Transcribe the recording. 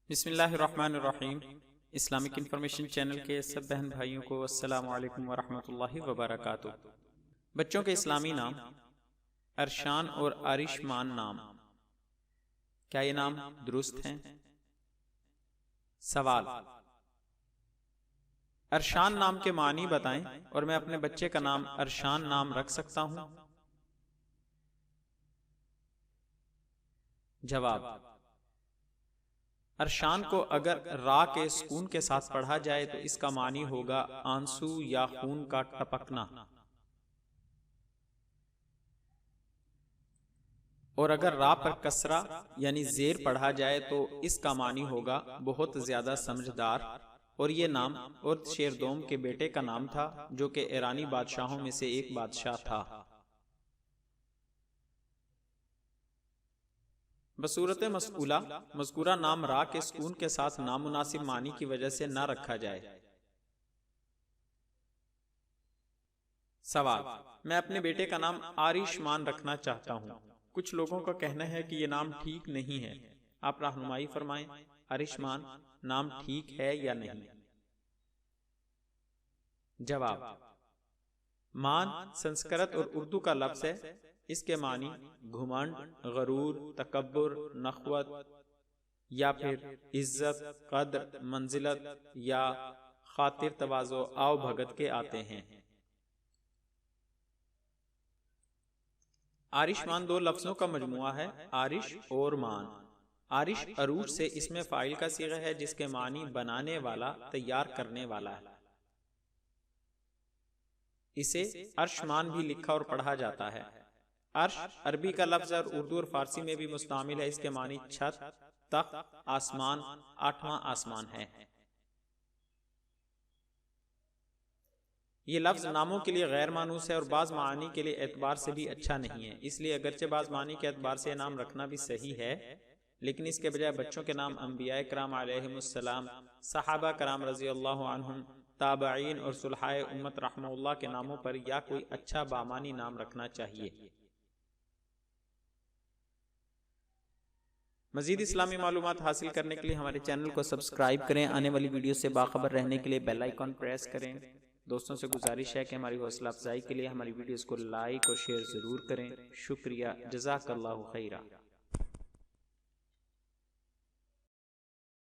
بسم اللہ الرحمن الرحیم۔ اسلامک انفارمیشن چینل کے سب بہن بھائیوں کو السلام علیکم ورحمۃ اللہ وبرکاتہ۔ بچوں کے اسلامی نام ارشان اور آرشمان نام، کیا یہ نام درست ہیں؟ سوال: ارشان نام کے معنی بتائیں اور میں اپنے بچے کا نام ارشان نام رکھ سکتا ہوں؟ جواب: ارشان کو اگر را کے سکون کے ساتھ پڑھا جائے تو اس کا معنی ہوگا آنسو یا خون کا ٹپکنا، اور اگر را پر کسرہ یعنی زیر پڑھا جائے تو اس کا معنی ہوگا بہت زیادہ سمجھدار۔ اور یہ نام اور شیردوم کے بیٹے کا نام تھا جو کہ ایرانی بادشاہوں میں سے ایک بادشاہ تھا۔ بصورت مسئولہ مذکورہ نام را کے سکون کے ساتھ نامناسب معنی کی وجہ سے نہ رکھا جائے۔ سوال: میں اپنے بیٹے کا نام آرشمان رکھنا چاہتا ہوں، کچھ لوگوں کا کہنا ہے کہ یہ نام ٹھیک نہیں ہے، آپ رہنمائی فرمائیں، آرشمان نام ٹھیک ہے یا نہیں؟ جواب: مان سنسکرت اور اردو کا لفظ ہے، اس کے معنی گھمنڈ، غرور، تکبر، نخوت یا پھر عزت، قدر، منزلت یا خاطر تواضع، آؤ بھگت کے آتے ہیں۔ آرشمان دو لفظوں کا مجموعہ ہے، آرش اور مان۔ آرش عروش سے اسم فاعل کا صیغہ ہے جس کے معنی بنانے والا، تیار کرنے والا ہے۔ اسے ارشمان بھی لکھا اور پڑھا جاتا ہے۔ عرش عربی کا لفظ اور اردو اور فارسی میں بھی مستعمل ہے، اس کے معنی چھت، تخت، آسمان، آٹھواں آسمان ہے۔ یہ لفظ ناموں کے لیے غیر مانوس ہے اور بعض معانی کے لیے اعتبار سے بھی اچھا نہیں ہے، اس لیے اگرچہ بعض معنی کے اعتبار سے نام رکھنا بھی صحیح ہے، لیکن اس کے بجائے بچوں کے نام انبیاء کرام علیہم السلام، صحابہ کرام رضی اللہ عنہم، تابعین اور صلحائے امت رحمہ اللہ کے ناموں پر یا کوئی اچھا بامانی نام رکھنا چاہیے۔ مزید اسلامی معلومات حاصل کرنے کے لیے ہمارے چینل کو سبسکرائب کریں، آنے والی ویڈیو سے باخبر رہنے کے لیے بیل آئیکن پریس کریں۔ دوستوں سے گزارش ہے کہ ہماری حوصلہ افزائی کے لیے ہماری ویڈیوز کو لائک اور شیئر ضرور کریں۔ شکریہ، جزاک اللہ خیرہ۔